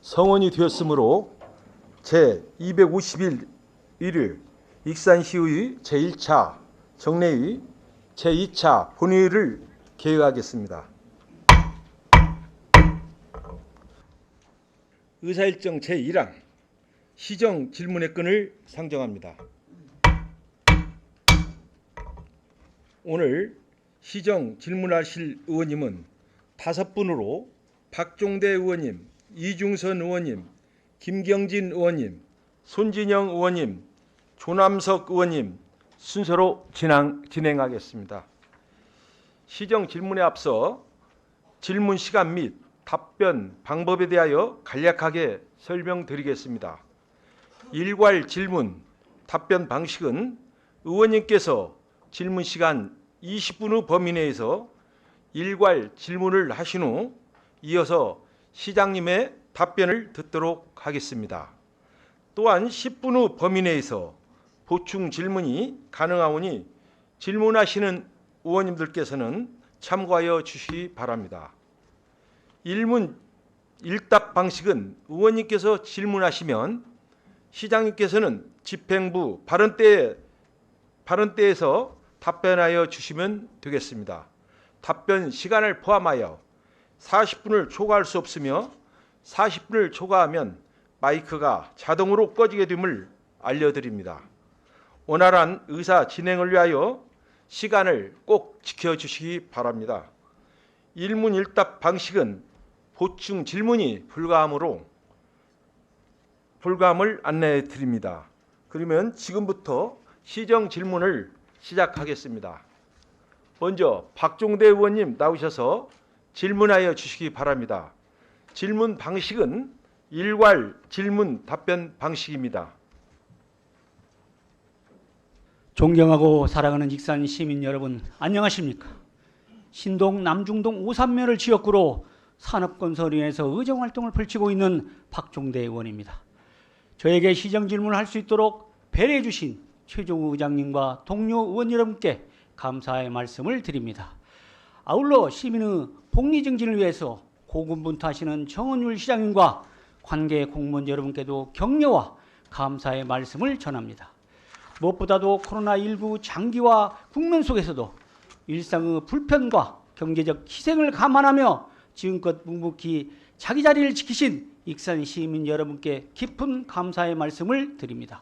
성원이 되었으므로 제251일 익산시의 제1차 정례의 제2차 본회의를 개회하겠습니다. 의사일정 제1항 시정 질문의 건을 상정합니다. 오늘 시정 질문하실 의원님은 5분으로 박종대 의원님, 이중선 의원님, 김경진 의원님, 손진영 의원님, 조남석 의원님 순서로 진행하겠습니다. 시정 질문에 앞서 질문 시간 및 답변 방법에 대하여 간략하게 설명드리겠습니다. 일괄 질문, 답변 방식은 의원님께서 질문 시간 20분 후 범위 내에서 일괄 질문을 하신 후 이어서 시장님의 답변을 듣도록 하겠습니다. 또한 10분 후 범위 내에서 보충 질문이 가능하오니 질문하시는 의원님들께서는 참고하여 주시기 바랍니다. 일문 일답 방식은 의원님께서 질문하시면 시장님께서는 집행부 발언대에서 답변하여 주시면 되겠습니다. 답변 시간을 포함하여 40분을 초과할 수 없으며 40분을 초과하면 마이크가 자동으로 꺼지게 됨을 알려드립니다. 원활한 의사 진행을 위하여 시간을 꼭 지켜주시기 바랍니다. 일문일답 방식은 보충 질문이 불가함을 안내해 드립니다. 그러면 지금부터 시정 질문을 시작하겠습니다. 먼저 박종대 의원님 나오셔서 질문하여 주시기 바랍니다. 질문 방식은 일괄 질문 답변 방식입니다. 존경하고 사랑하는 익산 시민 여러분, 안녕하십니까? 신동 남중동 오산면을 지역구로 산업건설위원회에서 의정활동을 펼치고 있는 박종대 의원입니다. 저에게 시정 질문을 할 수 있도록 배려해 주신 최종우 의장님과 동료 의원 여러분께 감사의 말씀을 드립니다. 아울러 시민의 복리 증진을 위해서 고군분투하시는 정은율 시장님과 관계 공무원 여러분께도 격려와 감사의 말씀을 전합니다. 무엇보다도 코로나19 장기화 국면 속에서도 일상의 불편과 경제적 희생을 감안하며 지금껏 묵묵히 자기 자리를 지키신 익산 시민 여러분께 깊은 감사의 말씀을 드립니다.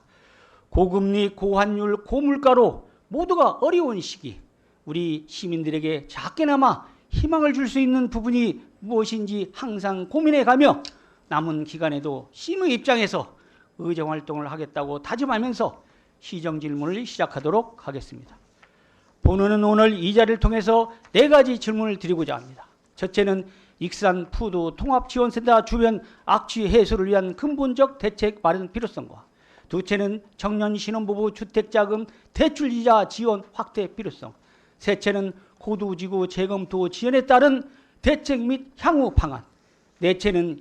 고금리, 고환율, 고물가로 모두가 어려운 시기, 우리 시민들에게 작게나마 희망을 줄 수 있는 부분이 무엇인지 항상 고민해가며 남은 기간에도 시민의 입장에서 의정활동을 하겠다고 다짐하면서 시정 질문을 시작하도록 하겠습니다. 본원은 오늘 이 자리를 통해서 4가지 질문을 드리고자 합니다. 첫째는 익산 푸드 통합지원센터 주변 악취 해소를 위한 근본적 대책 마련 필요성과, 둘째는 청년 신혼부부 주택자금 대출이자 지원 확대 필요성, 셋째는 고두지구 재검토 지연에 따른 대책 및 향후 방안, 넷째는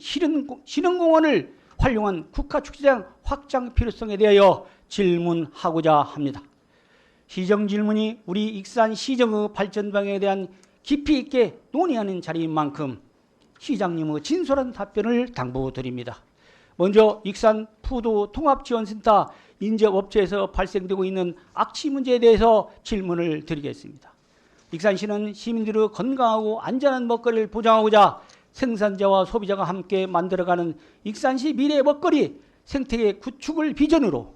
신흥공원을 활용한 국가축제장 확장 필요성에 대하여 질문하고자 합니다. 시정 질문이 우리 익산 시정의 발전 방향에 대한 깊이 있게 논의하는 자리인 만큼 시장님의 진솔한 답변을 당부드립니다. 먼저 익산 푸드 통합지원센터 인접업체에서 발생되고 있는 악취 문제에 대해서 질문을 드리겠습니다. 익산시는 시민들의 건강하고 안전한 먹거리를 보장하고자 생산자와 소비자가 함께 만들어가는 익산시 미래 먹거리 생태계 구축을 비전으로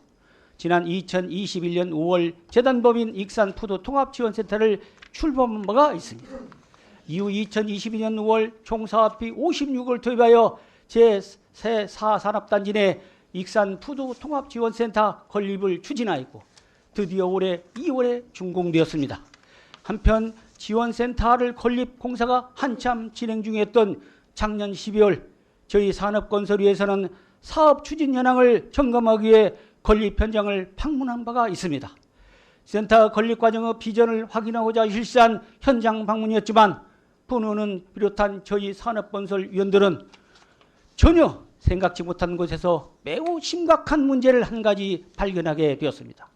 지난 2021년 5월 재단법인 익산 푸드 통합지원센터를 출범한 바가 있습니다. 이후 2022년 5월 총 사업비 56억을 투입하여 제4산업단지 내 익산 푸드 통합지원센터 건립을 추진하였고 드디어 올해 2월에 준공되었습니다. 한편 지원센터를 건립 공사가 한참 진행 중이었던 작년 12월 저희 산업건설위에서는 사업 추진 현황을 점검하기 위해 건립 현장을 방문한 바가 있습니다. 센터 건립 과정의 비전을 확인하고자 실시한 현장 방문이었지만 본원은 비롯한 저희 산업건설위원들은 전혀 생각지 못한 곳에서 매우 심각한 문제를 한 가지 발견하게 되었습니다.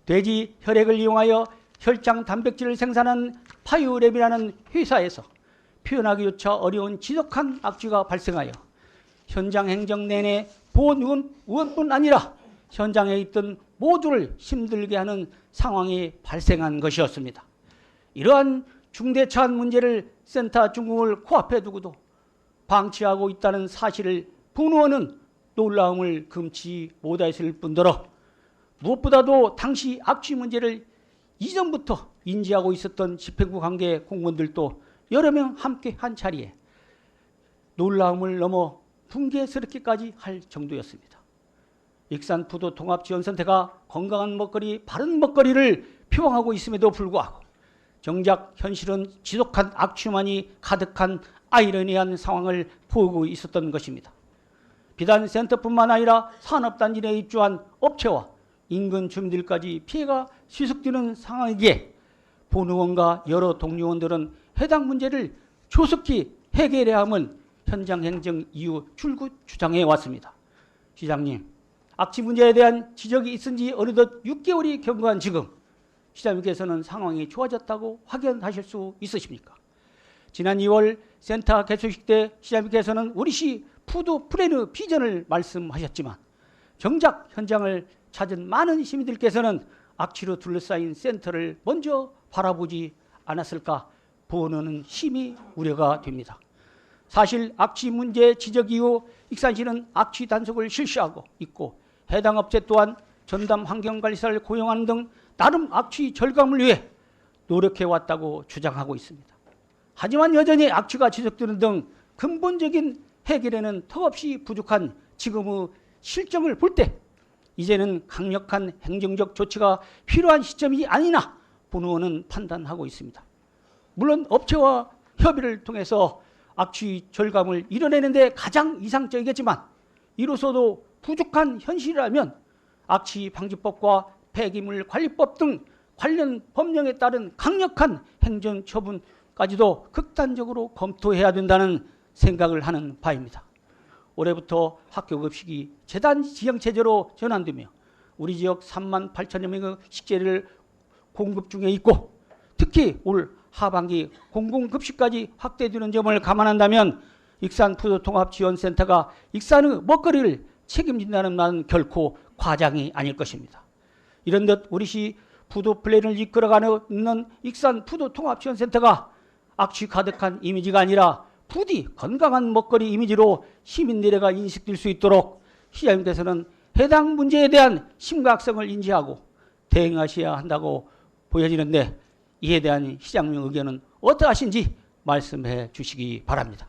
돼지 혈액을 이용하여 혈장 단백질을 생산한 파이오랩이라는 회사에서 표현하기조차 어려운 지독한 악취가 발생하여 현장 행정 내내 보훈 의원뿐 아니라 현장에 있던 모두를 힘들게 하는 상황이 발생한 것이었습니다. 이러한 중대차원 문제를 센터 중공을 코앞에 두고도 방치하고 있다는 사실을 본 의원은 놀라움을 금치 못했을 뿐더러 무엇보다도 당시 악취 문제를 이전부터 인지하고 있었던 집행부 관계 공무원들도 여러 명 함께 한 자리에 놀라움을 넘어 붕괴스럽기까지 할 정도였습니다. 익산푸드통합지원센터가 건강한 먹거리, 바른 먹거리를 표방하고 있음에도 불구하고 정작 현실은 지독한 악취만이 가득한 아이러니한 상황을 보이고 있었던 것입니다. 비단 센터뿐만 아니라 산업단지 내에 입주한 업체와 인근 주민들까지 피해가 시속되는 상황이기에 본 의원과 여러 동료원들은 해당 문제를 조속히 해결해야 함을 현장 행정 이후 줄곧 주장해 왔습니다. 시장님, 악취 문제에 대한 지적이 있은 지 어느덧 6개월이 경과한 지금 시장님께서는 상황이 좋아졌다고 확인하실 수 있으십니까? 지난 2월 센터 개소식 때 시장님께서는 우리시 푸드 플래너 비전을 말씀하셨지만 정작 현장을 찾은 많은 시민들께서는 악취로 둘러싸인 센터를 먼저 바라보지 않았을까 보는 심히 우려가 됩니다. 사실 악취 문제 지적 이후 익산시는 악취 단속을 실시하고 있고 해당 업체 또한 전담 환경관리사를 고용하는 등 나름 악취 절감을 위해 노력해왔다고 주장하고 있습니다. 하지만 여전히 악취가 지속되는 등 근본적인 해결에는 턱없이 부족한 지금의 실정을 볼 때 이제는 강력한 행정적 조치가 필요한 시점이 아니나 본 의원은 판단하고 있습니다. 물론 업체와 협의를 통해서 악취 절감을 이뤄내는 데 가장 이상적이겠지만 이로서도 부족한 현실이라면 악취 방지법과 폐기물 관리법 등 관련 법령에 따른 강력한 행정 처분까지도 극단적으로 검토해야 된다는 생각을 하는 바입니다. 올해부터 학교 급식이 재단 지형 체제로 전환되며 우리 지역 3만 8천여 명의 식재를 공급 중에 있고 특히 올 하반기 공공급식까지 확대되는 점을 감안한다면 익산푸드통합지원센터가 익산의 먹거리를 책임진다는 말은 결코 과장이 아닐 것입니다. 이런 듯 우리시 푸드플랜을 이끌어가는 익산푸드통합지원센터가 악취 가득한 이미지가 아니라 부디 건강한 먹거리 이미지로 시민들에게 인식될 수 있도록 시장님께서는 해당 문제에 대한 심각성을 인지하고 대응하셔야 한다고 보여지는데 이에 대한 시장님 의견은 어떠하신지 말씀해 주시기 바랍니다.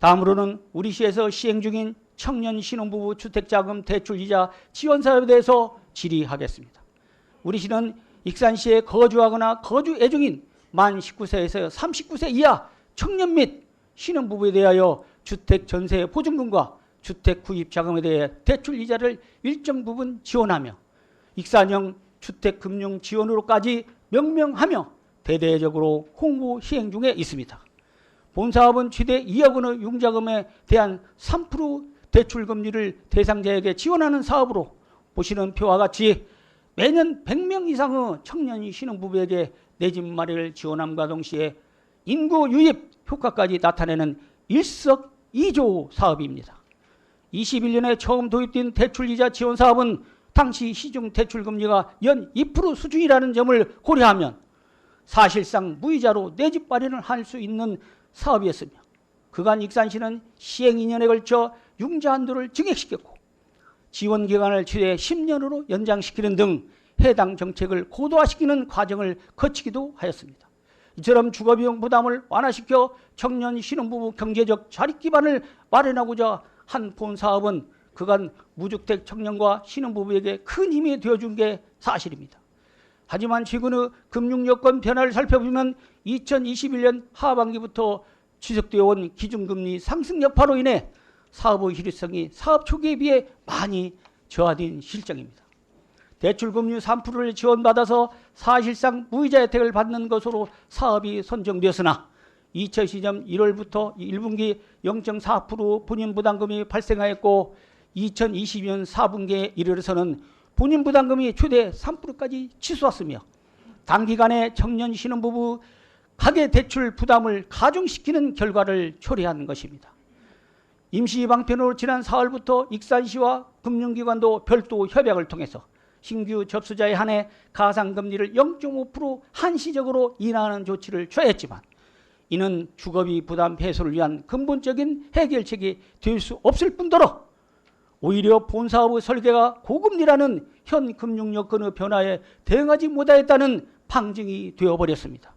다음으로는 우리시에서 시행 중인 청년 신혼부부 주택자금 대출이자 지원 사업에 대해서 질의하겠습니다. 우리시는 익산시에 거주하거나 거주 예정인 만 19세에서 39세 이하 청년 및 신혼부부에 대하여 주택 전세 보증금과 주택 구입 자금에 대해 대출 이자를 일정 부분 지원하며 익산형 주택 금융 지원으로까지 명명하며 대대적으로 홍보 시행 중에 있습니다. 본 사업은 최대 2억 원의 융자금에 대한 3% 대출 금리를 대상자에게 지원하는 사업으로 보시는 표와 같이 매년 100명 이상의 청년 신혼부부에게 내 집 마련을 지원함과 동시에 인구 유입 효과까지 나타내는 일석이조 사업입니다. 21년에 처음 도입된 대출이자 지원 사업은 당시 시중 대출 금리가 연 2% 수준이라는 점을 고려하면 사실상 무이자로 내 집 마련을 할 수 있는 사업이었으며 그간 익산시는 시행 2년에 걸쳐 융자 한도를 증액시켰고 지원 기간을 최대 10년으로 연장시키는 등 해당 정책을 고도화시키는 과정을 거치기도 하였습니다. 이처럼 주거비용 부담을 완화시켜 청년 신혼부부 경제적 자립 기반을 마련하고자 한 본 사업은 그간 무주택 청년과 신혼부부에게 큰 힘이 되어준 게 사실입니다. 하지만 최근의 금융여건 변화를 살펴보면 2021년 하반기부터 지속되어 온 기준금리 상승 여파로 인해 사업의 실효성이 사업 초기에 비해 많이 저하된 실정입니다. 대출금리 3%를 지원받아서 사실상 무이자 혜택을 받는 것으로 사업이 선정되었으나 2010년 1월부터 1분기 0.4% 본인부담금이 발생하였고 2022년 4분기에 이르러서는 본인부담금이 최대 3%까지 치솟았으며 단기간에 청년 신혼부부 가계대출 부담을 가중시키는 결과를 초래한 것입니다. 임시 방편으로 지난 4월부터 익산시와 금융기관도 별도 협약을 통해서 신규 접수자에 한해 가상금리를 0.5% 한시적으로 인하하는 조치를 취했지만 이는 주거비 부담 해소를 위한 근본적인 해결책이 될 수 없을 뿐더러 오히려 본사업의 설계가 고금리라는 현 금융 여건의 변화에 대응하지 못하였다는 방증이 되어버렸습니다.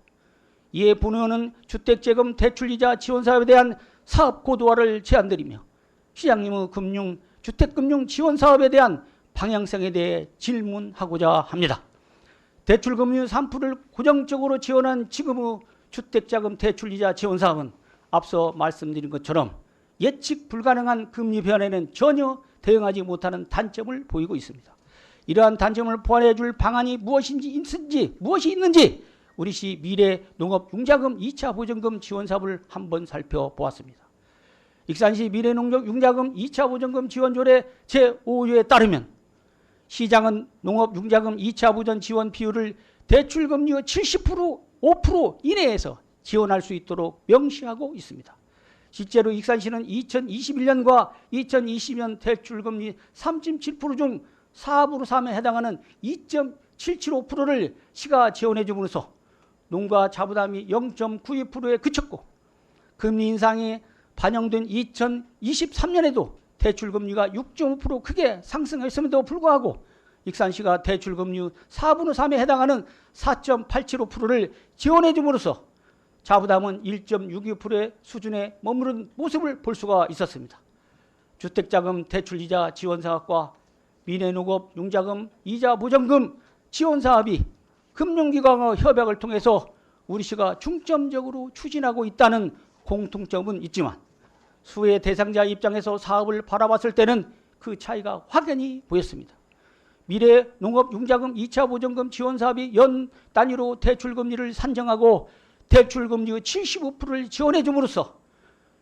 이에 본의원은 주택재금 대출이자 지원사업에 대한 사업 고도화를 제안드리며 시장님의 주택금융 지원사업에 대한 방향성에 대해 질문하고자 합니다. 대출금리 3%를 고정적으로 지원한 지금의 주택자금 대출이자 지원사업은 앞서 말씀드린 것처럼 예측 불가능한 금리 변화에는 전혀 대응하지 못하는 단점을 보이고 있습니다. 이러한 단점을 보완해 줄 방안이 무엇이 있는지 우리시 미래농업융자금 2차 보전금 지원사업을 한번 살펴보았습니다. 익산시 미래농업융자금 2차 보전금 지원조례 제5호에 따르면 시장은 농업융자금 2차 보전 지원 비율을 대출금리의 70%, 5% 이내에서 지원할 수 있도록 명시하고 있습니다. 실제로 익산시는 2021년과 2020년 대출금리 3.7% 중 4분의 3에 해당하는 2.775%를 시가 지원해 줌으로써 농가 자부담이 0.92%에 그쳤고 금리 인상이 반영된 2023년에도 대출금리가 6.5% 크게 상승했음에도 불구하고 익산시가 대출금리 4분의 3에 해당하는 4.875%를 지원해 줌으로써 자부담은 1.62%의 수준에 머무른 모습을 볼 수가 있었습니다. 주택자금 대출이자 지원사업과 미래농업융자금 이자 보전금 지원사업이 금융기관과 협약을 통해서 우리시가 중점적으로 추진하고 있다는 공통점은 있지만 수혜 대상자 입장에서 사업을 바라봤을 때는 그 차이가 확연히 보였습니다. 미래농업융자금 2차 보전금 지원사업이 연 단위로 대출금리를 산정하고 대출금리의 75%를 지원해 줌으로써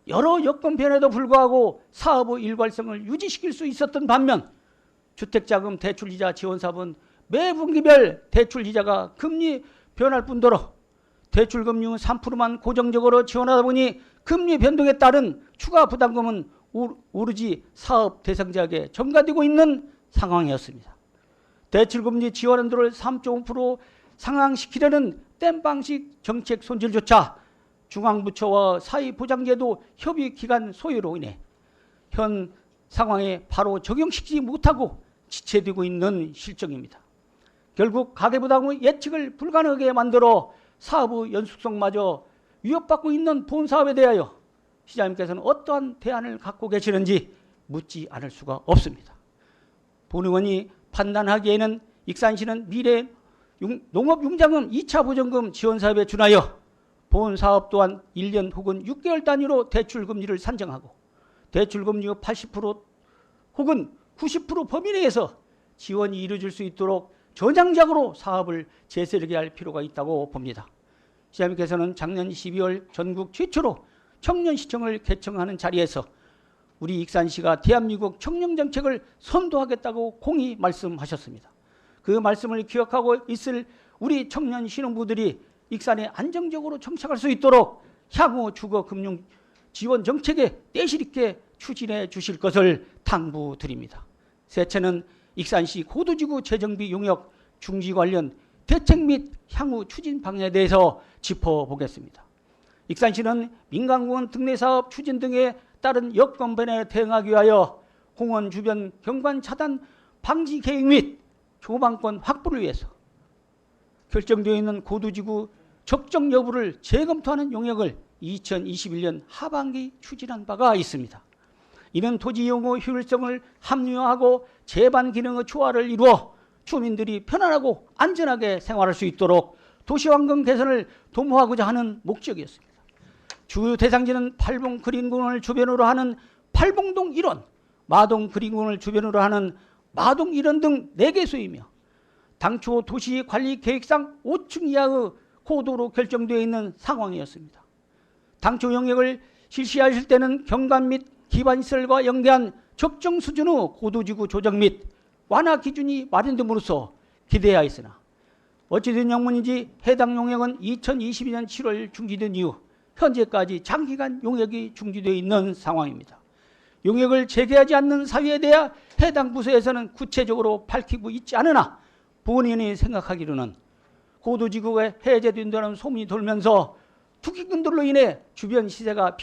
여러 여건 변화에도 불구하고 사업의 일괄성을 유지시킬 수 있었던 반면 주택자금 대출이자 지원사업은 매 분기별 대출이자가 금리 변할 뿐더러 대출금리는 3%만 고정적으로 지원하다 보니 금리 변동에 따른 추가 부담금은 오로지 사업 대상자에게 전가되고 있는 상황이었습니다. 대출금리 지원한도를 3.5% 상향시키려는 땜방식 정책 손질조차 중앙부처와 사회보장제도 협의기간 소요로 인해 현 상황에 바로 적용시키지 못하고 지체되고 있는 실정입니다. 결국 가계부담의 예측을 불가능하게 만들어 사업의 연속성마저 위협받고 있는 본사업에 대하여 시장님께서는 어떠한 대안을 갖고 계시는지 묻지 않을 수가 없습니다. 본 의원이 판단하기에는 익산시는 미래 농업융자금 2차 보전금 지원사업에 준하여 본사업 또한 1년 혹은 6개월 단위로 대출금리를 산정하고 대출금리의 80% 혹은 90% 범위 내에서 지원이 이루어질 수 있도록 전향적으로 사업을 재설계할 필요가 있다고 봅니다. 시장님께서는 작년 12월 전국 최초로 청년시청을 개청하는 자리에서 우리 익산시가 대한민국 청년정책을 선도하겠다고 공히 말씀하셨습니다. 그 말씀을 기억하고 있을 우리 청년 신혼부들이 익산에 안정적으로 정착할 수 있도록 향후 주거금융 지원 정책에 떼실 있게 추진해 주실 것을 당부드립니다. 셋째는 익산시 고도지구 재정비 용역 중지 관련 대책 및 향후 추진 방향에 대해서 짚어보겠습니다. 익산시는 민간공원 등내사업 추진 등에 따른 여건 변화에 대응하기 위하여 공원 주변 경관 차단 방지 계획 및 조망권 확보를 위해서 결정되어 있는 고도지구 적정 여부를 재검토하는 용역을 2021년 하반기 추진한 바가 있습니다. 이는 토지 이용 효율성을 합리화하고 재반 기능의 조화를 이루어 주민들이 편안하고 안전하게 생활할 수 있도록 도시환경 개선을 도모하고자 하는 목적이었습니다. 주요 대상지는 팔봉 그린공원을 주변으로 하는 팔봉동 1원, 마동 그린공원을 주변으로 하는 마동 1원 등 4개소이며 당초 도시관리계획상 5층 이하의 고도로 결정되어 있는 상황이었습니다. 당초 영역을 실시하실 때는 경관 및 기반시설과 연계한 적정 수준의 고도지구 조정 및 완화 기준이 마련됨으로써 기대하였으나 어찌된 영문인지 해당 용역은 2022년 7월 중지된 이후 현재까지 장기간 용역이 중지되어 있는 상황입니다. 용역을 재개하지 않는 사유에 대해 해당 부서에서는 구체적으로 밝히고 있지 않으나 본인이 생각하기로는 고도지구가 해제된다는 소문이 돌면서 투기꾼들로 인해 주변 시세가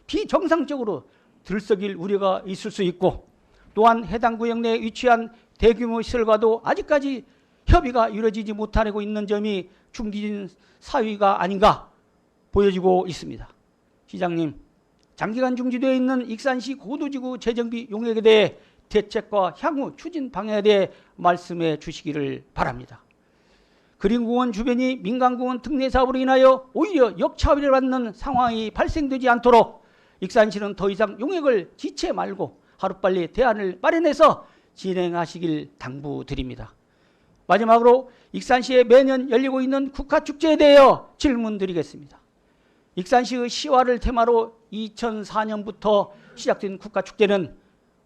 비정상적으로 들썩일 우려가 있을 수 있고, 또한 해당 구역 내에 위치한 대규모 시설과도 아직까지 협의가 이루어지지 못하고 있는 점이 중기진 사유가 아닌가 보여지고 있습니다. 시장님, 장기간 중지되어 있는 익산시 고도지구 재정비 용역에 대해 대책과 향후 추진 방향에 대해 말씀해 주시기를 바랍니다. 그린공원 주변이 민간공원 특례 사업으로 인하여 오히려 역차별을 받는 상황이 발생되지 않도록 익산시는 더 이상 용역을 지체 말고 하루빨리 대안을 마련해서 진행하시길 당부드립니다. 마지막으로 익산시에 매년 열리고 있는 국가축제에 대하여 질문드리겠습니다. 익산시의 시화를 테마로 2004년부터 시작된 국가축제는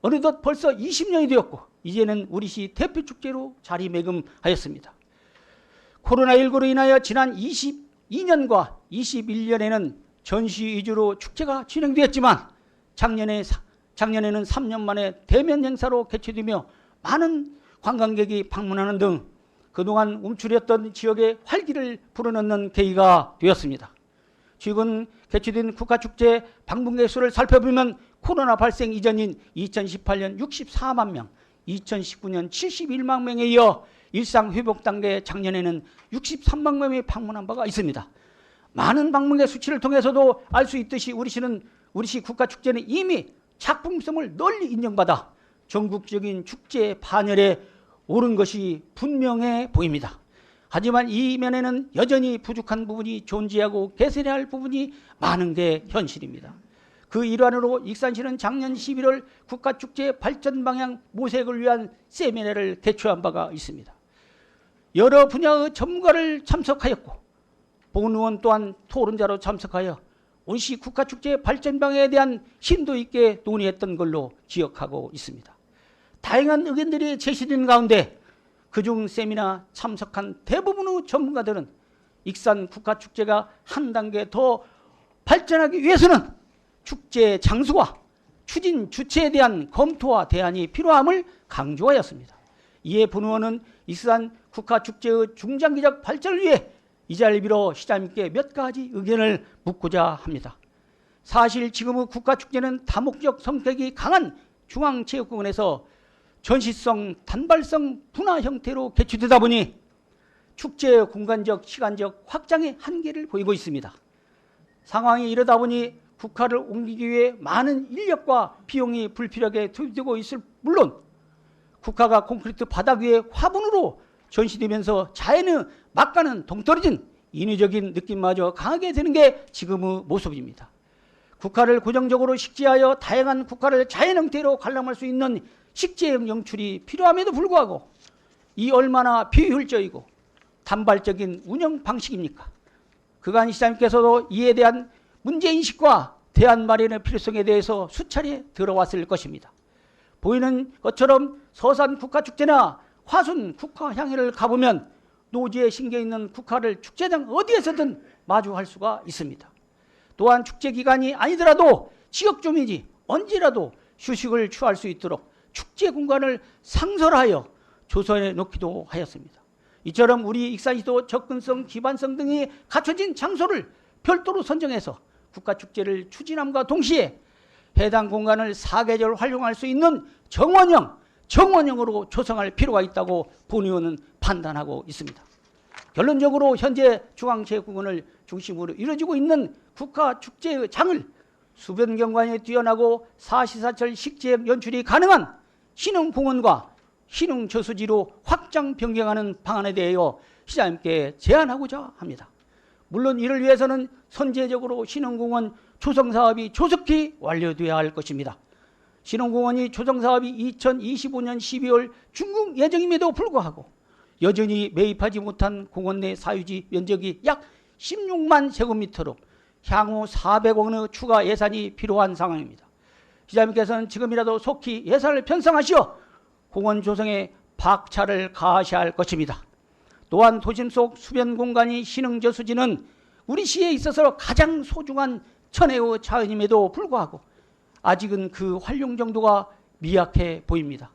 어느덧 벌써 20년이 되었고, 이제는 우리시 대표축제로 자리매김하였습니다. 코로나19로 인하여 지난 22년과 21년에는 전시 위주로 축제가 진행되었지만 작년에는 3년 만에 대면 행사로 개최되며 많은 관광객이 방문하는 등 그동안 움츠렸던 지역에 활기를 불어넣는 계기가 되었습니다. 최근 개최된 국가축제 방문객 수를 살펴보면 코로나 발생 이전인 2018년 64만 명, 2019년 71만 명에 이어 일상 회복 단계 작년에는 63만 명이 방문한 바가 있습니다. 많은 방문객 수치를 통해서도 알 수 있듯이 우리시 국가축제는 이미 작품성을 널리 인정받아 전국적인 축제 반열에 오른 것이 분명해 보입니다. 하지만 이 면에는 여전히 부족한 부분이 존재하고 개선해야 할 부분이 많은 게 현실입니다. 그 일환으로 익산시는 작년 11월 국가축제 발전 방향 모색을 위한 세미나를 개최한 바가 있습니다. 여러 분야의 전문가를 참석하였고, 본 의원 또한 토론자로 참석하여 온시 국가축제 발전 방향에 대한 심도 있게 논의했던 걸로 기억하고 있습니다. 다양한 의견들이 제시된 가운데 그중 세미나 참석한 대부분의 전문가들은 익산 국가축제가 한 단계 더 발전하기 위해서는 축제 장소와 추진 주체에 대한 검토와 대안이 필요함을 강조하였습니다. 이에 본 의원은 익산 국가축제의 중장기적 발전을 위해 이 자리를 빌어 시장님께 몇 가지 의견을 묻고자 합니다. 사실 지금의 국가축제는 다목적 성격이 강한 중앙체육공원에서 전시성, 단발성 분화 형태로 개최되다 보니 축제의 공간적, 시간적 확장의 한계를 보이고 있습니다. 상황이 이러다 보니 국화를 옮기기 위해 많은 인력과 비용이 불필요하게 투입되고 있을 물론 국화가 콘크리트 바닥 위에 화분으로 전시되면서 자연의 막과는 동떨어진 인위적인 느낌마저 강하게 되는 게 지금의 모습입니다. 국화를 고정적으로 식재하여 다양한 국화를 자연 형태로 관람할 수 있는 식재형 연출이 필요함에도 불구하고 이 얼마나 비효율적이고 단발적인 운영 방식입니까? 그간 시장님께서도 이에 대한 문제인식과 대안 마련의 필요성에 대해서 수차례 들어왔을 것입니다. 보이는 것처럼 서산 국가축제나 화순 국화향회를 가보면 노지에 심겨있는 국화를 축제장 어디에서든 마주할 수가 있습니다. 또한 축제 기간이 아니더라도 지역 주민이 언제라도 휴식을 취할 수 있도록 축제 공간을 상설하여 조성해 놓기도 하였습니다. 이처럼 우리 익산시도 접근성, 기반성 등이 갖춰진 장소를 별도로 선정해서 국가축제를 추진함과 동시에 해당 공간을 사계절 활용할 수 있는 정원형으로 조성할 필요가 있다고 본 의원은 판단하고 있습니다. 결론적으로 현재 중앙체육공원을 중심으로 이루어지고 있는 국가축제의 장을 수변 경관이 뛰어나고 사시사철 식재형 연출이 가능한 신흥공원과 신흥저수지로 확장 변경하는 방안에 대하여 시장님께 제안하고자 합니다. 물론 이를 위해서는 선제적으로 신흥공원 조성사업이 조속히 완료돼야 할 것입니다. 신흥공원이 조성사업이 2025년 12월 준공 예정임에도 불구하고 여전히 매입하지 못한 공원 내 사유지 면적이 약 16만 제곱미터로 향후 400억 원의 추가 예산이 필요한 상황입니다. 시장님께서는 지금이라도 속히 예산을 편성하시어 공원 조성에 박차를 가하셔야 할 것입니다. 또한 도심 속 수변 공간이 신흥저수지는 우리 시에 있어서 가장 소중한 천혜의 자연임에도 불구하고 아직은 그 활용 정도가 미약해 보입니다.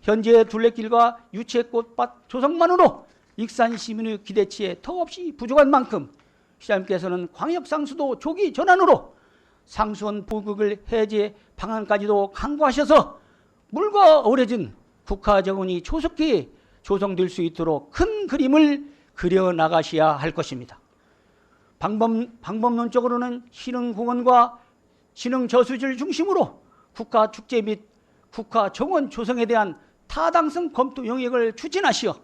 현재 둘레길과 유채꽃밭 조성만으로 익산 시민의 기대치에 턱없이 부족한 만큼 시장님께서는 광역상수도 조기 전환으로 상수원 부극을 해제 방안까지도 강구하셔서 물과 어우러진 국가정원이 조속히 조성될 수 있도록 큰 그림을 그려나가셔야 할 것입니다. 방법론적으로는 신흥공원과 신흥저수지를 중심으로 국가축제 및 국가정원 조성에 대한 타당성 검토 영역을 추진하시어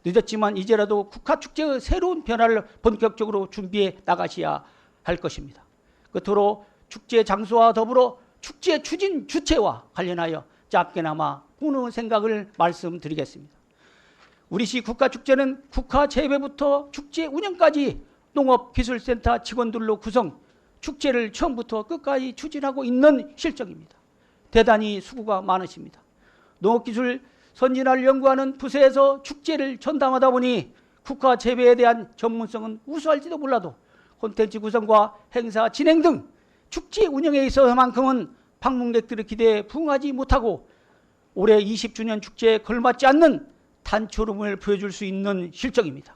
늦었지만 이제라도 국가축제의 새로운 변화를 본격적으로 준비해 나가셔야 할 것입니다. 끝으로 축제 장소와 더불어 축제 추진 주체와 관련하여 짧게나마 꾸는 생각을 말씀드리겠습니다. 우리시 국가축제는 국가 재배부터 축제 운영까지 농업기술센터 직원들로 구성, 축제를 처음부터 끝까지 추진하고 있는 실정입니다. 대단히 수고가 많으십니다. 농업기술 선진화를 연구하는 부서에서 축제를 전담하다 보니 국가 재배에 대한 전문성은 우수할지도 몰라도 콘텐츠 구성과 행사 진행 등 축제 운영에 있어서만큼은 방문객들의 기대에 부응하지 못하고 올해 20주년 축제에 걸맞지 않는 단초름을 보여줄 수 있는 실정입니다.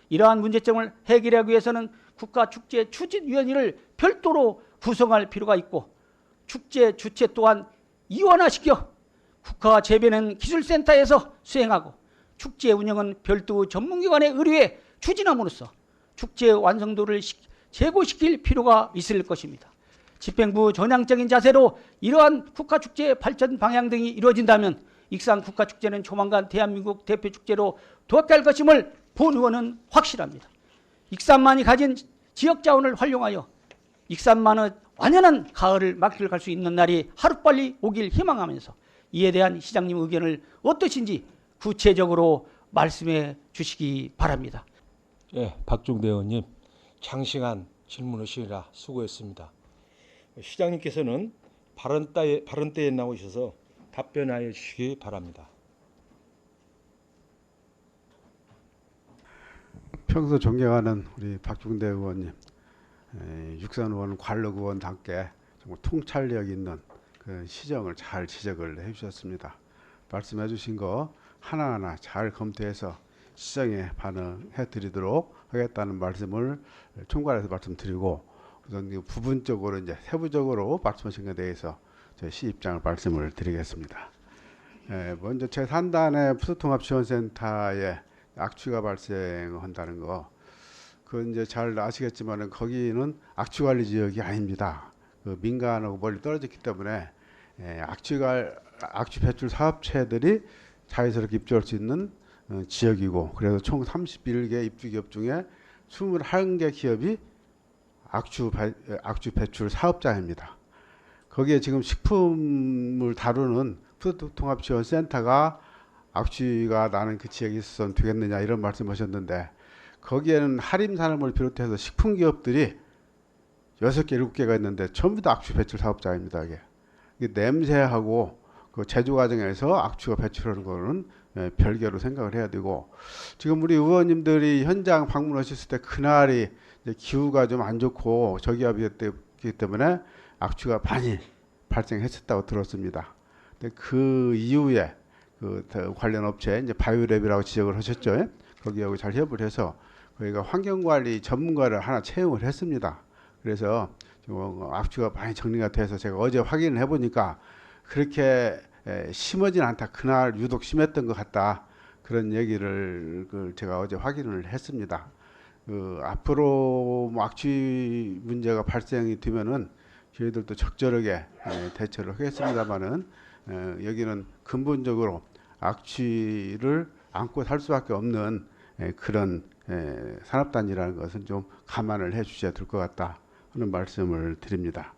이러한 문제점을 해결하기 위해서는 국가축제추진위원회를 별도로 구성할 필요가 있고 축제 주체 또한 이원화시켜 국가재배는 기술센터에서 수행하고 축제 운영은 별도 전문기관에 의뢰해 추진함으로써 축제 완성도를 제고시킬 필요가 있을 것입니다. 집행부 전향적인 자세로 이러한 국가축제 발전 방향 등이 이루어진다면 익산 국가축제는 조만간 대한민국 대표축제로 도약할 것임을 본 의원은 확실합니다. 익산만이 가진 지역자원을 활용하여 익산만의 완연한 가을을 만끽할 수 있는 날이 하루빨리 오길 희망하면서 이에 대한 시장님 의견을 어떠신지 구체적으로 말씀해 주시기 바랍니다. 예, 박종대 의원님 장시간 질문하시느라 수고했습니다. 시장님께서는 발언대에 나오셔서 답변하여 주시기 바랍니다. 평소 존경하는 우리 박종대 의원님, 육산 의원, 관록 의원답게 정말 통찰력 있는 그 시정을 잘 지적을 해주셨습니다. 말씀해 주신 거 하나하나 잘 검토해서 시정에 반응해드리도록 하겠다는 말씀을 총괄해서 말씀드리고 우선 부분적으로 이제 세부적으로 말씀하신 것에 대해서 저희 시 입장을 말씀을 드리겠습니다. 먼저 제3단의 푸드통합지원센터에 악취가 발생한다는 거, 그건 이제 잘 아시겠지만은 거기는 악취관리 지역이 아닙니다. 그 민간하고 멀리 떨어졌기 때문에 악취 배출 사업체들이 자연스럽게 입주할 수 있는 지역이고, 그래서 총 31개 입주기업 중에 21개 기업이 악취 배출 사업자입니다. 거기에 지금 식품을 다루는 푸드통합지원센터가 악취가 나는 그 지역에 있어서는 되겠느냐 이런 말씀하셨는데, 거기에는 하림산업을 비롯해서 식품기업들이 6개, 7개가 있는데 전부 다 악취 배출 사업자입니다. 이게 냄새하고 그 제조 과정에서 악취가 배출하는 거는 별개로 생각을 해야 되고, 지금 우리 의원님들이 현장 방문하셨을 때 그날이 이제 기후가 좀 안 좋고 저기압이었기 때문에 악취가 많이 발생했었다고 들었습니다. 근데 그 이후에 그 관련 업체 이제 바이오랩이라고 지적을 하셨죠. 거기하고 잘 협의를 해서 저희가 환경관리 전문가를 하나 채용을 했습니다. 그래서 악취가 많이 정리가 돼서 제가 어제 확인을 해보니까 그렇게 심하진 않다. 그날 유독 심했던 것 같다. 그런 얘기를 제가 어제 확인을 했습니다. 앞으로 뭐 악취 문제가 발생이 되면은 저희들도 적절하게 대처를 하겠습니다만은 여기는 근본적으로 악취를 안고 살 수밖에 없는 그런 산업단지라는 것은 좀 감안을 해 주셔야 될 것 같다 하는 말씀을 드립니다.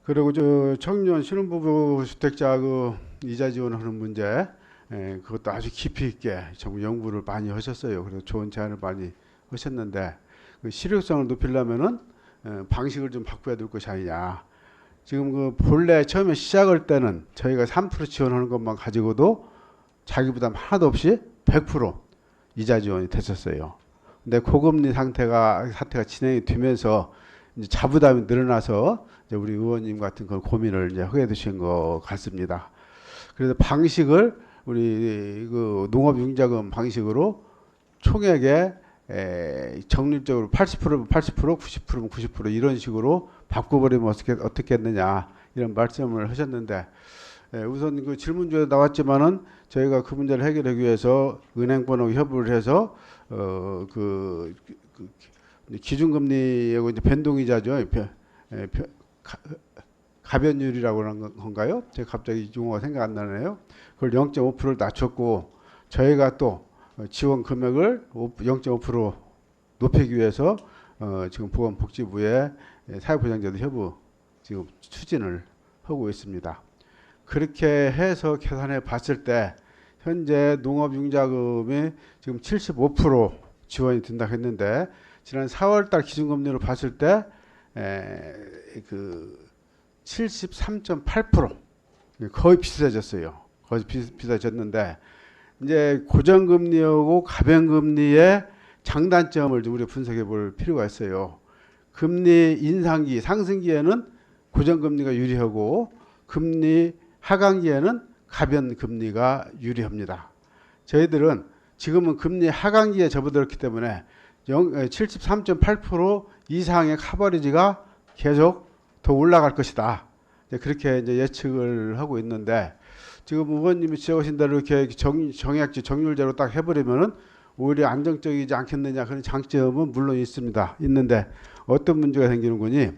그리고 저 청년 신혼부부 주택자 그 이자 지원하는 문제, 그것도 아주 깊이 있게 정말 연구를 많이 하셨어요. 그래서 좋은 제안을 많이 하셨는데, 그 실효성을 높이려면은 방식을 좀 바꿔야 될 것이 아니냐. 지금 그 본래 처음에 시작할 때는 저희가 3% 지원하는 것만 가지고도 자기 부담 하나도 없이 100% 이자 지원이 됐었어요. 근데 고금리 사태가 진행이 되면서 이제 자부담이 늘어나서 이제 우리 의원님 같은 그 고민을 이제 하게 되신 것 같습니다. 그래서 방식을 우리 그 농업융자금 방식으로 총액의 적립적으로 80%면 80%, 90%면 90% 이런 식으로 바꿔버리면 어떻게 했느냐 이런 말씀을 하셨는데, 우선 그 질문 중에 나왔지만은 저희가 그 문제를 해결하기 위해서 은행권하고 협의를 해서 그 기준금리하고 이제 변동이자죠. 가변율이라고 하는 건가요? 제가 갑자기 용어가 생각 안 나네요. 그걸 0.5%를 낮췄고, 저희가 또 지원 금액을 0.5% 높이기 위해서 지금 보건복지부에 사회보장제도 협의 지금 추진을 하고 있습니다. 그렇게 해서 계산해 봤을 때 현재 농업융자금이 지금 75% 지원이 된다 했는데, 지난 4월달 기준금리로 봤을 때 그 73.8% 거의 비슷해졌어요. 거의 비슷해졌는데, 이제 고정금리하고 가변금리의 장단점을 좀 우리가 분석해 볼 필요가 있어요. 금리 인상기, 상승기에는 고정금리가 유리하고 금리 하강기에는 가변금리가 유리합니다. 저희들은 지금은 금리 하강기에 접어들었기 때문에 73.8% 이상의 커버리지가 계속 더 올라갈 것이다. 그렇게 이제 예측을 하고 있는데, 지금 의원님이 지적하신 대로 이렇게 정액제 정률제로 딱 해버리면은 오히려 안정적이지 않겠느냐, 그런 장점은 물론 있는데 어떤 문제가 생기는 거니?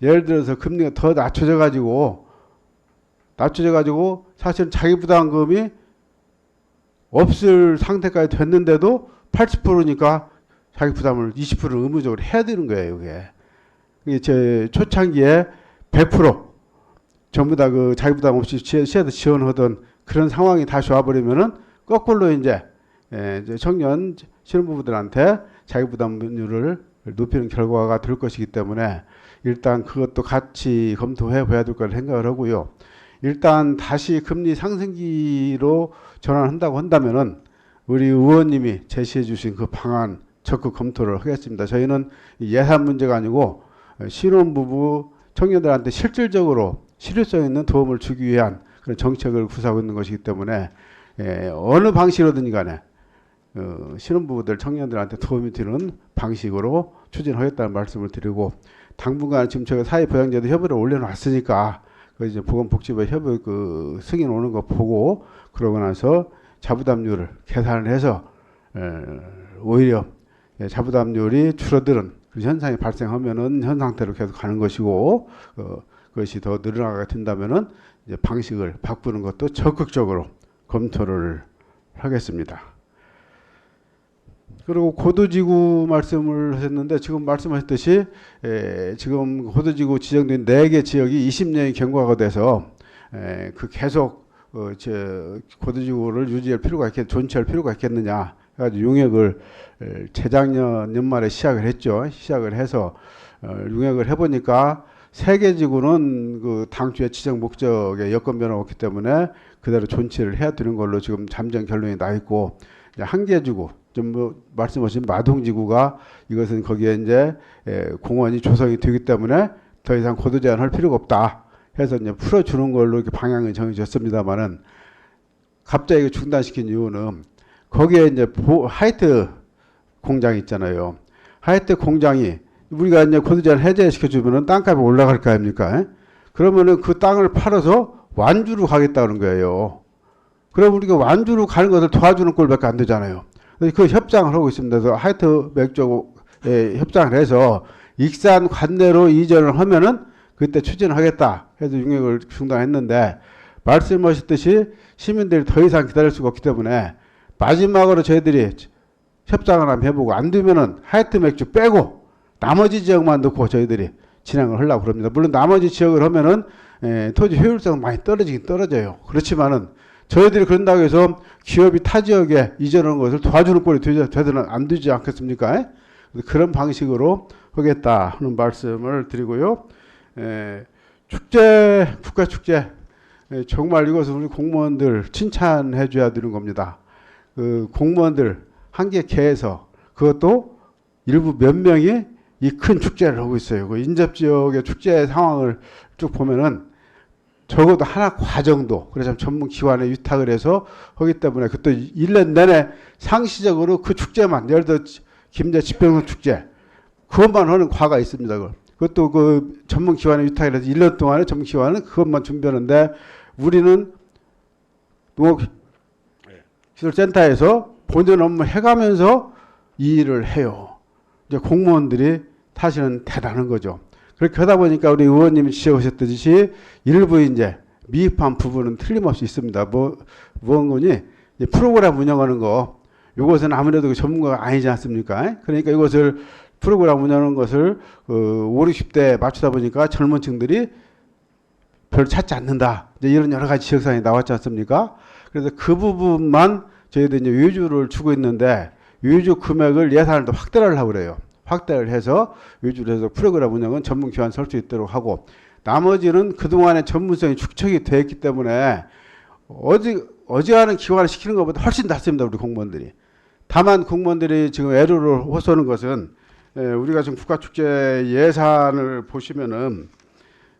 예를 들어서 금리가 더 낮춰져 가지고 사실은 자기부담금이 없을 상태까지 됐는데도 80%니까 자기부담을 20%를 의무적으로 해야 되는 거예요. 이게 제 초창기에 100% 전부 다 그 자기부담 없이 시에서 지원하던 그런 상황이 다시 와버리면은 거꾸로 이제 청년 신혼부부들한테 자기부담률을 높이는 결과가 될 것이기 때문에 일단 그것도 같이 검토해 봐야 될 거라 생각을 하고요. 일단 다시 금리 상승기로 전환한다고 한다면은 우리 의원님이 제시해 주신 그 방안 적극 검토를 하겠습니다. 저희는 예산 문제가 아니고 신혼부부 청년들한테 실질적으로 실효성 있는 도움을 주기 위한 그런 정책을 구사하고 있는 것이기 때문에 어느 방식으로든 간에 신혼부부들 청년들한테 도움이 되는 방식으로 추진하겠다는 말씀을 드리고, 당분간 지금 저희가 사회보장제도 협의를 올려놨으니까 그 이제 보건복지부 협의 그 승인 오는 거 보고 그러고 나서 자부담률을 계산을 해서 오히려 자부담률이 줄어드는 그 현상이 발생하면은 현 상태로 계속 가는 것이고, 그것이 더 늘어나게 된다면은 이제 방식을 바꾸는 것도 적극적으로 검토를 하겠습니다. 그리고 고도지구 말씀을 하셨는데, 지금 말씀하셨듯이 지금 고도지구 지정된 4개 지역이 20년이 경과가 돼서 그 계속 고도지구를 유지할 필요가 존치할 필요가 있겠느냐 해가지고 용역을 재작년 연말에 시작을 했죠. 시작을 해서 용역을 해보니까 3개 지구는 그 당초에 지정 목적에 여건 변화가 없기 때문에 그대로 존치를 해야 되는 걸로 지금 잠정 결론이 나 있고, 이제 1개 지구 좀 뭐 말씀하신 마동지구가 이것은 거기에 이제 공원이 조성이 되기 때문에 더 이상 고도 제한할 필요가 없다 해서 이제 풀어주는 걸로 이렇게 방향이 정해졌습니다만은, 갑자기 중단시킨 이유는 거기에 이제 하이트 공장이 있잖아요. 하이트 공장이 우리가 이제 고도 제한 해제시켜주면은 땅값이 올라갈 거 아닙니까? 그러면은 그 땅을 팔아서 완주로 가겠다는 거예요. 그럼 우리가 완주로 가는 것을 도와주는 꼴밖에 안 되잖아요. 그 협상을 하고 있습니다. 그래서 하이트 맥주에 협상을 해서 익산 관내로 이전을 하면은 그때 추진하겠다 해서 용역을 중단했는데, 말씀하셨듯이 시민들이 더 이상 기다릴 수가 없기 때문에 마지막으로 저희들이 협상을 한번 해보고 안 되면은 하이트 맥주 빼고 나머지 지역만 넣고 저희들이 진행을 하려고 그럽니다. 물론 나머지 지역을 하면은 토지 효율성은 많이 떨어지긴 떨어져요. 그렇지만은 저희들이 그런다고 해서 기업이 타 지역에 이전하는 것을 도와주는 꼴이 되서는 안 되지 않겠습니까? 그런 방식으로 하겠다 하는 말씀을 드리고요. 축제, 국가축제, 정말 이것은 우리 공무원들 칭찬해 줘야 되는 겁니다. 그 공무원들 한 개 개에서 그것도 일부 몇 명이 이 큰 축제를 하고 있어요. 그 인접 지역의 축제 상황을 쭉 보면은 적어도 하나 과정도 그래서 전문 기관에 위탁을 해서 하기 때문에 그것도 1년 내내 상시적으로 그 축제만 예를 들어 김제 지평선 축제 그것만 하는 과가 있습니다. 그것도 그 전문 기관에 위탁을 해서 1년 동안에 전문 기관은 그것만 준비하는데 우리는 농업기술센터에서 본전 업무 해가면서 이 일을 해요. 이제 공무원들이 사실은 대단한 거죠. 그렇게 하다 보니까 우리 의원님이 지적하셨듯이 일부 이제 미흡한 부분은 틀림없이 있습니다. 무언 거니 프로그램 운영하는 거 이것은 아무래도 그 전문가가 아니지 않습니까? 그러니까 이것을 프로그램 운영하는 것을 5, 60대 맞추다 보니까 젊은 층들이 별로 찾지 않는다. 이제 이런 여러 가지 지적사항이 나왔지 않습니까? 그래서 그 부분만 저희들이 이제 외주를 주고 있는데 외주 금액을 예산을 더 확대를 하고 그래요. 확대를 해서 외주를 해서 프로그램 운영은 전문 기관 설 수 있도록 하고 나머지는 그동안의 전문성이 축적이 되어 있기 때문에 어지간한 기관을 시키는 것보다 훨씬 낫습니다. 우리 공무원들이. 다만 공무원들이 지금 애로를 호소하는 것은 우리가 지금 국가축제 예산을 보시면은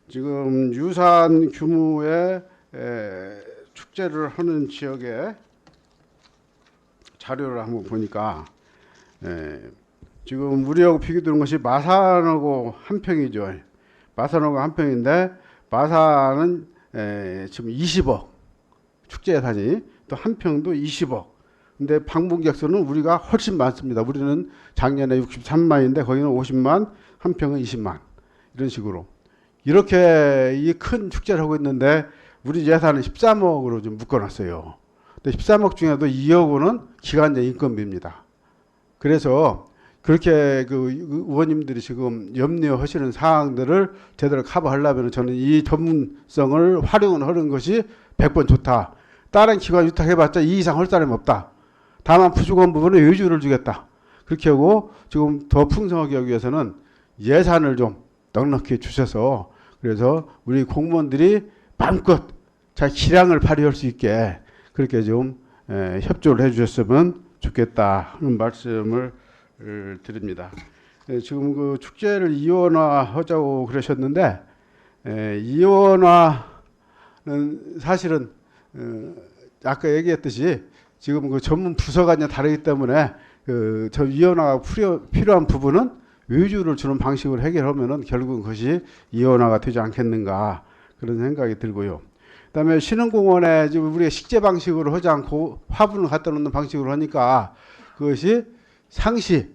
지금 유사한 규모의 축제를 하는 지역에 자료를 한번 보니까 지금 우리하고 비교되는 것이 마산하고 한평이죠. 마산하고 한평인데 마산은 지금 20억 축제 예산이 또 한평도 20억. 근데 방문객 수는 우리가 훨씬 많습니다. 우리는 작년에 63만인데 거기는 50만, 한평은 20만 이런 식으로 이렇게 이 큰 축제를 하고 있는데 우리 예산은 13억으로 좀 묶어놨어요. 근데 13억 중에도 2억 원은 기간제 인건비입니다. 그래서 그렇게 그 의원님들이 지금 염려하시는 사항들을 제대로 커버하려면 저는 이 전문성을 활용을 하는 것이 100번 좋다. 다른 기관 위탁해봤자 이 이상 할 사람이 없다. 다만 부족한 부분에 외주를 주겠다. 그렇게 하고 지금 더 풍성하게 하기 위해서는 예산을 좀 넉넉히 주셔서 그래서 우리 공무원들이 마음껏 자기 기량을 발휘할 수 있게 그렇게 좀 협조를 해주셨으면 좋겠다 하는 말씀을 드립니다. 지금 그 축제를 이원화하자고 그러셨는데 이원화는 사실은 아까 얘기했듯이 지금 그 전문 부서가 이제 다르기 때문에 저 이원화가 필요한 부분은 외주를 주는 방식으로 해결하면은 결국은 그것이 이원화가 되지 않겠는가 그런 생각이 들고요. 그다음에 신흥공원에 지금 우리가 식재 방식으로 하지 않고 화분을 갖다 놓는 방식으로 하니까 그것이 상시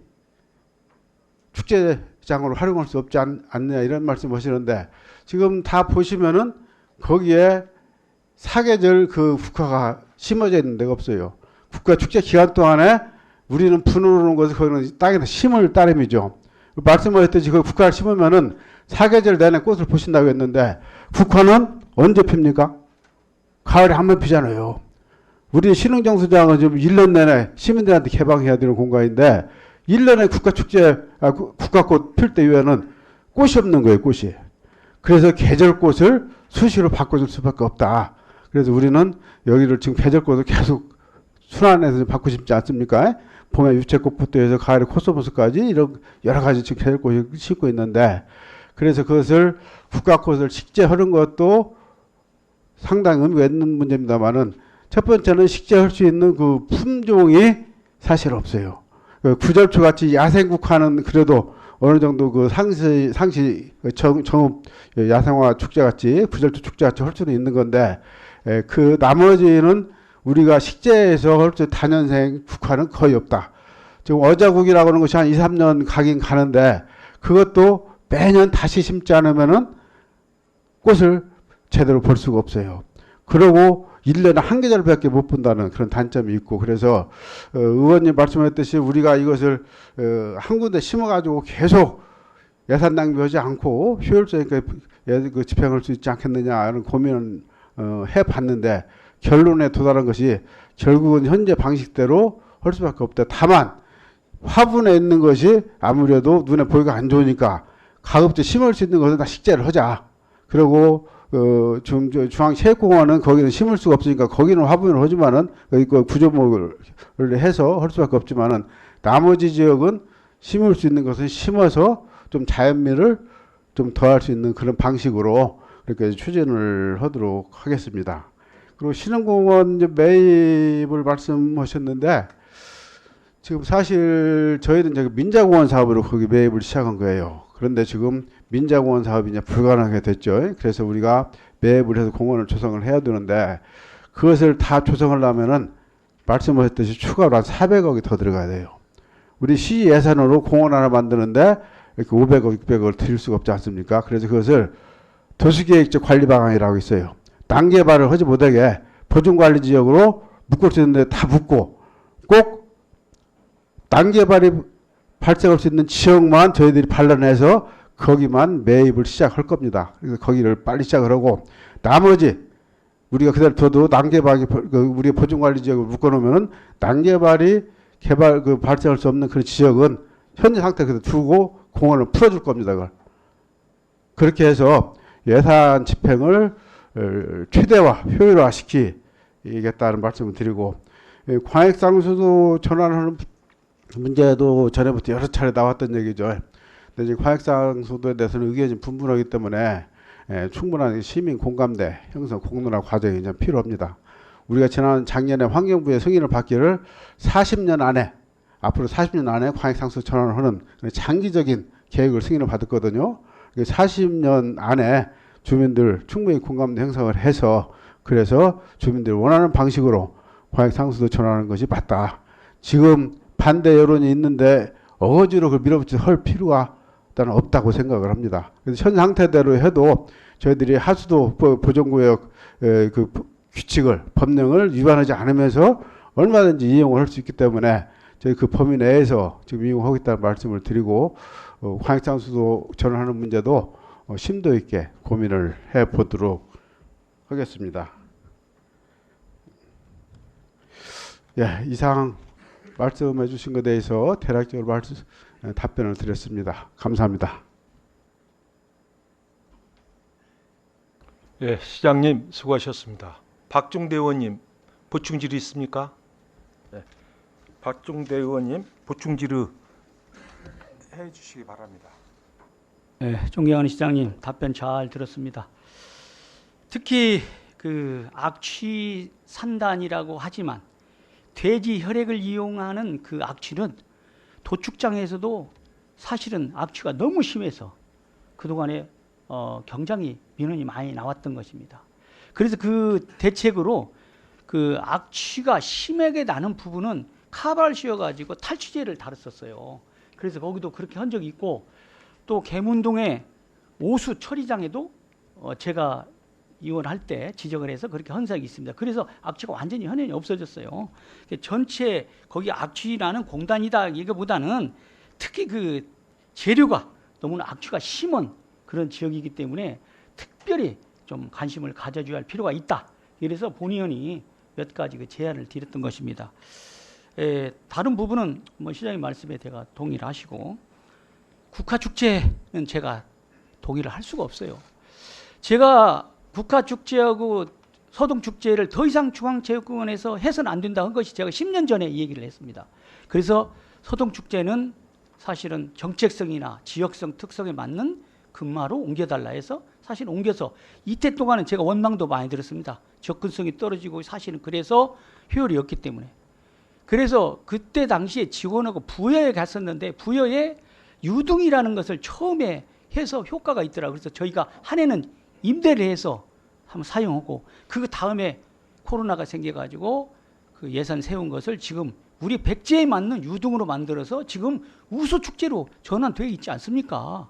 축제장으로 활용할 수 없지 않느냐 이런 말씀 하시는데 지금 다 보시면은 거기에 사계절 그 국화가 심어져 있는 데가 없어요. 국가 축제 기간 동안에 우리는 분으로 것을 거기는 땅에다 심을 따름이죠. 말씀하셨듯이 그 국화를 심으면은 사계절 내내 꽃을 보신다고 했는데 국화는 언제 핍니까? 가을에 한 번 피잖아요. 우리 신흥정수장은 지금 1년 내내 시민들한테 개방해야 되는 공간인데 1년에 국화꽃 필 때 이후에는 꽃이 없는 거예요. 꽃이. 그래서 계절꽃을 수시로 바꿔줄 수밖에 없다. 그래서 우리는 여기를 지금 계절꽃을 계속 순환해서 받고 싶지 않습니까? 봄에 유채꽃부터 해서 가을에 코스모스까지 이런 여러 가지 지금 계절꽃이 심고 있는데 그래서 그것을 국화꽃을 식재하는 것도 상당히 의미가 있는 문제입니다만은 첫 번째는 식재할 수 있는 그 품종이 사실 없어요. 구절초 같이 야생국화는 그래도 어느 정도 그 상시 정읍 야생화 축제 같이 구절초 축제 같이 할 수는 있는 건데 그 나머지는 우리가 식재에서 할 수 단연생 국화는 거의 없다. 지금 어자국이라고 하는 것이 한 2, 3년 가긴 가는데 그것도 매년 다시 심지 않으면은 꽃을 제대로 볼 수가 없어요. 그리고 1년에 한 계절밖에 못 본다는 그런 단점이 있고 그래서 의원님 말씀하셨듯이 우리가 이것을 한 군데 심어가지고 계속 예산 낭비하지 않고 효율적 있게 그 집행할 수 있지 않겠느냐 하는 고민을 해봤는데 결론에 도달한 것이 결국은 현재 방식대로 할 수밖에 없다. 다만 화분에 있는 것이 아무래도 눈에 보기가 안 좋으니까 가급적 심을 수 있는 것은 다 식재를 하자. 그리고 중앙체육공원은 거기는 심을 수가 없으니까 거기는 화분을 하지만은 그 구조목을 해서 할 수밖에 없지만은 나머지 지역은 심을 수 있는 것은 심어서 좀 자연미를 좀 더할 수 있는 그런 방식으로 이렇게 추진을 하도록 하겠습니다. 그리고 신흥공원 이제 매입을 말씀하셨는데 지금 사실 저희는 이제 민자공원 사업으로 거기 매입을 시작한 거예요. 그런데 지금 민자공원 사업이 이제 불가능하게 됐죠. 그래서 우리가 매입을 해서 공원을 조성을 해야 되는데 그것을 다 조성하려면은 말씀하셨듯이 추가로 한 400억이 더 들어가야 돼요. 우리 시 예산으로 공원 하나 만드는데 이렇게 500억, 600억을 드릴 수가 없지 않습니까? 그래서 그것을 도시계획적 관리 방안이라고 있어요. 단계발을 하지 못하게 보존관리지역으로 묶을 수 있는데 다 묶고 꼭 단계발이 발생할 수 있는 지역만 저희들이 발견해서 거기만 매입을 시작할 겁니다. 그래서 거기를 빨리 시작을 하고 나머지 우리가 그대로 둬도 단계발이 우리 보존관리지역을 묶어놓으면은 단계발이 개발 발생할 수 없는 그런 지역은 현재 상태 그대로 두고 공원을 풀어줄 겁니다. 그걸. 그렇게 해서 예산 집행을 최대화, 효율화 시키겠다는 말씀을 드리고 광역상수도 전환하는 문제도 전에부터 여러 차례 나왔던 얘기죠. 근데 지금 광역상수도에 대해서는 의견이 분분하기 때문에 충분한 시민 공감대 형성 공론화 과정이 이제 필요합니다. 우리가 작년에 환경부의 승인을 받기를 40년 안에 앞으로 40년 안에 광역상수 전환을 하는 장기적인 계획을 승인을 받았거든요. 40년 안에 주민들 충분히 공감대 형성을 해서 그래서 주민들이 원하는 방식으로 광역상수도 전환하는 것이 맞다. 지금 반대 여론이 있는데 어거지로 그걸 밀어붙여 할 필요가 일단 없다고 생각을 합니다. 그래서 현 상태대로 해도 저희들이 하수도 보존구역 그 규칙을 법령을 위반하지 않으면서 얼마든지 이용을 할 수 있기 때문에 저희 그 범위 내에서 지금 이용하고 있다는 말씀을 드리고 광역상수도 전환하는 문제도 심도 있게 고민을 해보도록 하겠습니다. 예, 이상 말씀해 주신 것에 대해서 대략적으로 답변을 드렸습니다. 감사합니다. 예, 시장님 수고하셨습니다. 박종대 의원님 보충 질의 있습니까? 네. 박종대 의원님 보충 질의 해 주시기 바랍니다. 네, 존경하는 시장님 답변 잘 들었습니다. 특히 그 악취 산단이라고 하지만 돼지 혈액을 이용하는 그 악취는 도축장에서도 사실은 악취가 너무 심해서 그동안에 굉장히 민원이 많이 나왔던 것입니다. 그래서 그 대책으로 그 악취가 심하게 나는 부분은 카바를 씌워가지고 탈취제를 달았었어요. 그래서 거기도 그렇게 한 적이 있고 또 계문동의 오수 처리장에도 제가 이원할 때 지적을 해서 그렇게 한 적이 있습니다. 그래서 악취가 완전히 현현이 없어졌어요. 전체 거기 악취나는 공단이다 이거보다는 특히 그 재료가 너무나 악취가 심한 그런 지역이기 때문에 특별히 좀 관심을 가져줘야 할 필요가 있다. 그래서 본의원이 몇 가지 그 제안을 드렸던 것입니다. 다른 부분은 뭐 시장님 말씀에 제가 동의를 하시고 국화축제는 제가 동의를 할 수가 없어요. 제가 국화축제하고 서동축제를 더 이상 중앙체육공원에서 해서는 안 된다 한 것이 제가 10년 전에 이 얘기를 했습니다. 그래서 서동축제는 사실은 정책성이나 지역성 특성에 맞는 금마로 옮겨달라 해서 사실 옮겨서 이때 동안은 제가 원망도 많이 들었습니다. 접근성이 떨어지고 사실은 그래서 효율이 없기 때문에. 그래서 그때 당시에 지원하고 부여에 갔었는데 부여에 유등이라는 것을 처음에 해서 효과가 있더라고요. 그래서 저희가 한 해는 임대를 해서 한번 사용하고 그 다음에 코로나가 생겨가지고 그 예산 세운 것을 지금 우리 백제에 맞는 유등으로 만들어서 지금 우수축제로 전환되어 있지 않습니까?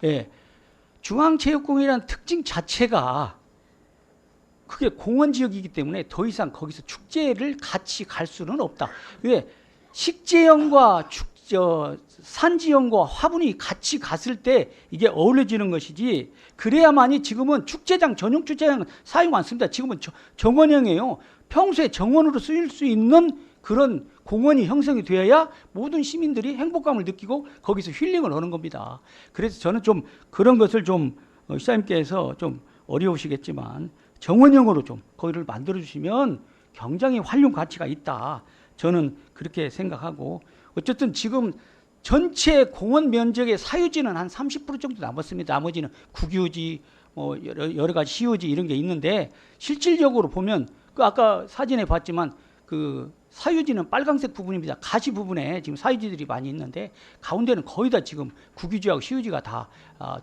예. 중앙체육공원이라는 특징 자체가 그게 공원지역이기 때문에 더 이상 거기서 축제를 같이 갈 수는 없다. 왜? 식재형과 산지형과 화분이 같이 갔을 때 이게 어우러지는 것이지 그래야만이 지금은 축제장 전용 축제장 사용 안 씁니다. 지금은 정원형이에요. 평소에 정원으로 쓰일 수 있는 그런 공원이 형성이 되어야 모든 시민들이 행복감을 느끼고 거기서 힐링을 하는 겁니다. 그래서 저는 좀 그런 것을 좀 시장님께서 좀 어려우시겠지만 정원형으로 좀 거기를 만들어 주시면 굉장히 활용 가치가 있다. 저는 그렇게 생각하고 어쨌든 지금 전체 공원 면적의 사유지는 한 30% 정도 남았습니다. 나머지는 국유지, 뭐 여러 가지 시유지 이런 게 있는데 실질적으로 보면 그 아까 사진에 봤지만 그 사유지는 빨간색 부분입니다. 가시 부분에 지금 사유지들이 많이 있는데 가운데는 거의 다 지금 국유지하고 시유지가 다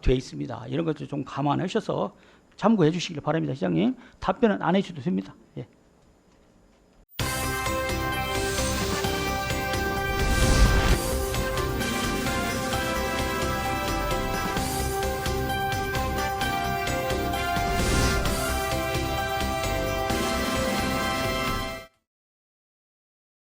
돼 있습니다. 이런 것도 좀 감안하셔서 참고해 주시길 바랍니다. 시장님 답변은 안 해주셔도 됩니다.